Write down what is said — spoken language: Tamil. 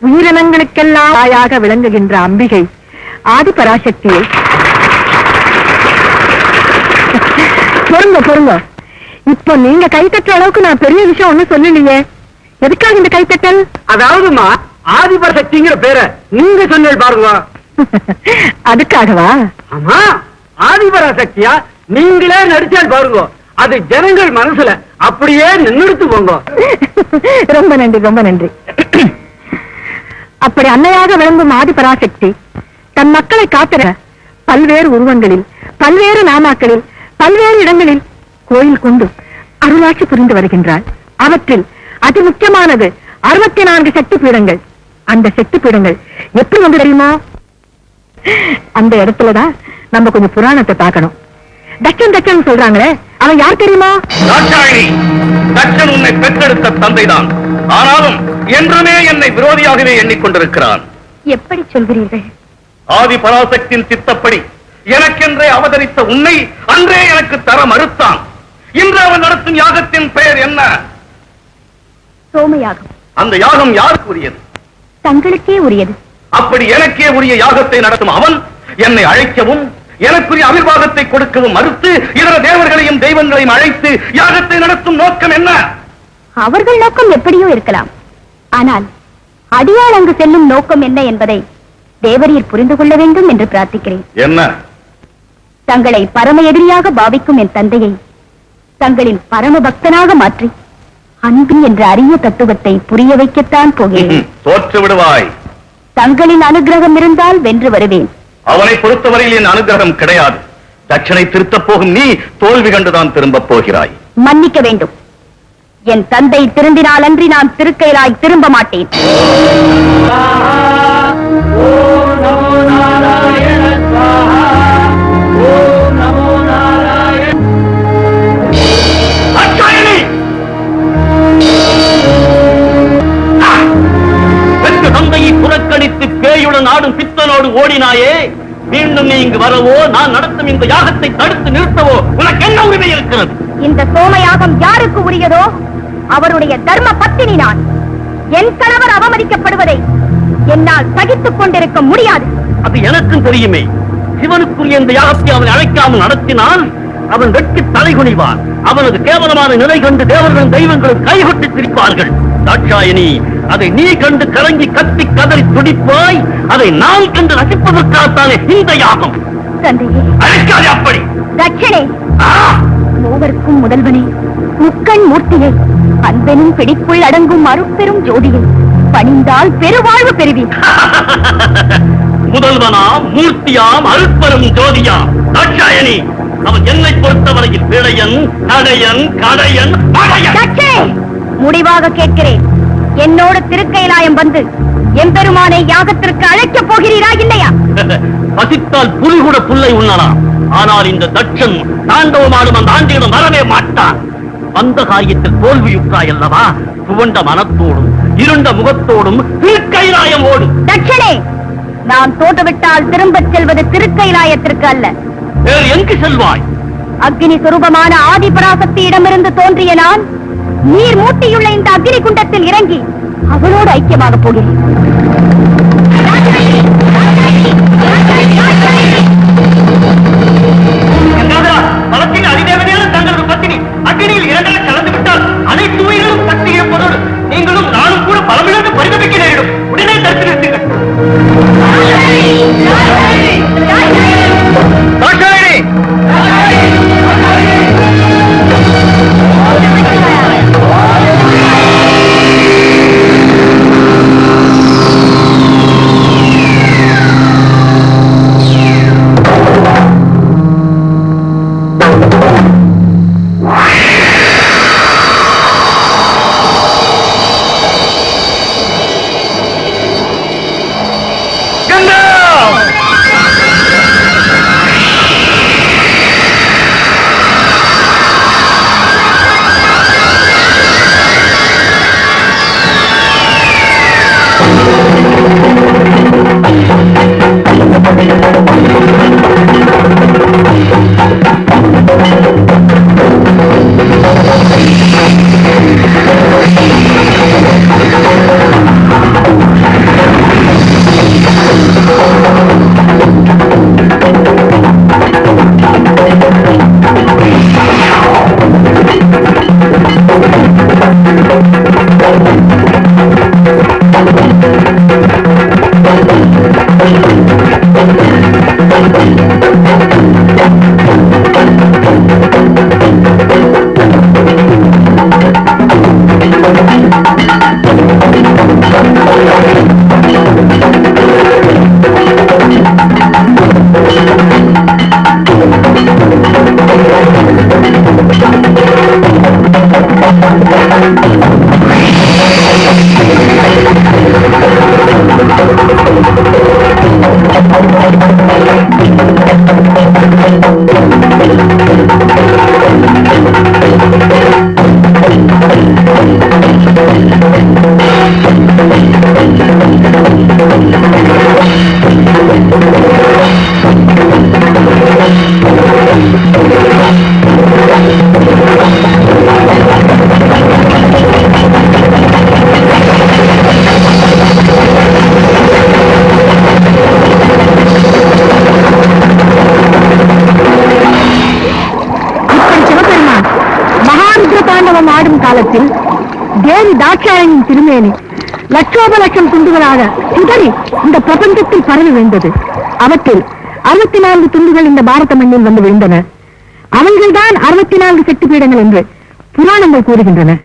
உயிரினங்களுக்கெல்லாம் தாயாக விளங்குகின்ற அம்பிகை ஆதி பராசக்தியை பொருங்க. இப்போ நீங்க கைத்தட்ட அளவுக்கு நான் பெரிய விஷயம் ஒண்ணும் சொல்லலையே. எதுக்காக இந்த கைத்தட்டல்? அதாவதுமா ஆதிபராசக்திங்கிற பேரை நீங்க சொன்ன பாருங்க. அதுக்காகவா? ஆமா, ஆதிபராசக்தியா நீங்களே நடிச்சால் பாருங்க, அது ஜனங்கள் மனசுல அப்படியே நின்றுட்டு போங்க. ரொம்ப நன்றி. அப்படி அன்னையாக விளங்கும் ஆதிபராசக்தி தன் மக்களை காத்திர பல்வேறு உருவங்களில், பல்வேறு நாமாக்களில், பல்வேறு இடங்களில் கோயில் கொண்டு அருளாட்சி புரிந்து வருகின்றாள். அவற்றில் அதி முக்கியமானது 64 சக்தி பீடங்கள். அந்த சக்தி பீடங்கள் எப்படி வந்து தெரியுமா? அந்த இடத்துலதான் நம்ம கொஞ்சம் புராணத்தை பார்க்கணும். தட்சன் சொல்றாங்களே, அவன் யார் தெரியுமா? தட்சன் உன்னை பெற்றெடுத்த தந்தைதான். ஆனாலும் என்றுமே என்னை விரோதியாகவே எண்ணிக்கொண்டிருக்கிறான். எப்படி சொல்கிறீர்கள்? ஆதி பராசக்தியின் சித்தப்படி எனக்கென்றே அவதரித்த உன்னை அன்றே எனக்கு தர மறுத்தான். இன்று அவன் நடத்தும் யாகத்தின் பெயர் என்ன? சோமயாகம். அந்த யாகம் யாருக்கு உரியது? தங்களுக்கே உரியது. அப்படி எனக்கே உரிய யாகத்தை நடத்தும் அவன் என்னை அழைக்கவும் எனக்குரிய அபிர்வாகத்தை கொடுக்கவும் மறுத்து இதர தேவர்களையும் தெய்வங்களையும் அழைத்து யாகத்தை நடத்தும் நோக்கம் என்ன? அவர்கள் நோக்கம் எப்படியோ இருக்கலாம். ஆனால் அடியாள் அங்கு செல்லும் நோக்கம் என்ன என்பதை தேவரீர் புரிந்து கொள்ள வேண்டும் என்று பிரார்த்திக்கிறேன். என்ன? தங்களை பரம எதிரியாக பாவிக்கும் என் தந்தையை தங்களின் பரம பக்தனாக மாற்றி அன்பு என்ற அரிய தத்துவத்தை புரிய வைக்கத்தான் போகிறேன். தோற்று விடுவாய். தங்களின் அனுகிரகம் இருந்தால் வென்று வருவேன். அவனை பொறுத்தவரையில் என் அனுகிரகம் கிடையாது. தட்சனை திருத்தப் போகும் நீ தோல்வி கண்டுதான் திரும்பப் போகிறாய். மன்னிக்க வேண்டும். என் தந்தை திருந்தினால் அன்றி நான் திருக்கையிலாய் திரும்ப மாட்டேன். தந்தையை புறக்கணித்து பேயுடன் ஆடும் பித்தனோடு ஓடினாயே, மீண்டும் நீ இங்கு வரவோ நான் நடத்தும் இந்த யாகத்தை தடுத்து நிறுத்தவோ உனக்கு என்ன உரிமை இருக்கிறது? இந்த சோமயாகம் யாருக்கு உரியதோ அவருடைய தர்ம பத்தினி நான். என் கணவர் அவமதிக்கப்படுவதை என்னால் சகித்துக் கொண்டிருக்க முடியாது. அது எனக்கும் தெரியுமே. சிவனுக்குரிய இந்த யாகத்தை அவனை அழைக்காமல் நடத்தினால் அவன் வெட்கி தலைகுனிவான். அவனது கேவலமான நிலை கண்டு தேவர்களும் தெய்வங்களும் கைகொட்டி சிரிப்பார்கள். தாட்சாயணி, அதை நீ கண்டு கலங்கி கத்தி கதறி துடிப்பாய். அதை நான் கண்டு ரசிப்பதற்காகத்தானே இந்த யாகம். அழைக்காதே அப்படி. தட்சணே, மூவருக்கும் முதல்வனே, முக்கண் மூர்த்தியை, அன்பெனும் பிடிக்குள் அடங்கும் அருட்பெரும் ஜோதியை பணிந்தால் பெருவாழ்வு பெறுவீர். முதல்வனாம், மூர்த்தியாம், அருட்பெரும் ஜோதியாம் தாட்சாயணி, அவன் என்னை பொறுத்தவரையில் விளையன், கடையன், கடையன், மடையன். முடிவாக கேட்கிறேன், என்னோடு திருக்கைலாயம் வந்து எம்பெருமானை யாகத்திற்கு அழைக்கப் போகிறீரா இல்லையா? பசித்தால் புலி கூட புல்லை உண்ணலாம். ஆனால் இந்த தட்சன் தாண்டவமாடும் அந்த ஆண்டியிடம் வரவே மாட்டான். வந்த காரியத்தில் தோல்வியுற்றாய் அல்லவா? துவண்ட மனத்தோடும் இருண்ட முகத்தோடும் திருக்கைலாயம் ஓடும். தட்சணே, நான் தோற்றுவிட்டால் திரும்பச் செல்வது திருக்கைலாயத்திற்கு அல்ல. வேறு எங்கு செல்வாய்? அக்னி சுரூபமான ஆதிபராசக்தியிடமிருந்து தோன்றிய நான் நீர் மூட்டியுள்ள இந்த அக்னி குண்டத்தில் இறங்கி அவளோடு ஐக்கியமாக போகிறேன். அதிதேவதையான தங்களது பத்தினி அக்னியில் இரண்டர கலந்து விட்டால் அனைத்து உயிர்களும் சக்தி இருப்பதோடு நீங்களும் நானும் கூட பலமிழந்து பரிதவிக்க நேரிடும். உடனே தரிசித்தீர்கள். காலத்தில் தேவி தாட்சாயணியின் திருமேனி லட்சோப லட்சம் துண்டுகளாக சிதறி இந்த பிரபஞ்சத்தில் பரவி விழுந்தது. அவற்றில் 64 துண்டுகள் இந்த பாரத மண்ணில் வந்து விழுந்தன. அவர்கள்தான் 64 சக்தி பீடங்கள் என்று புராணங்கள் கூறுகின்றன.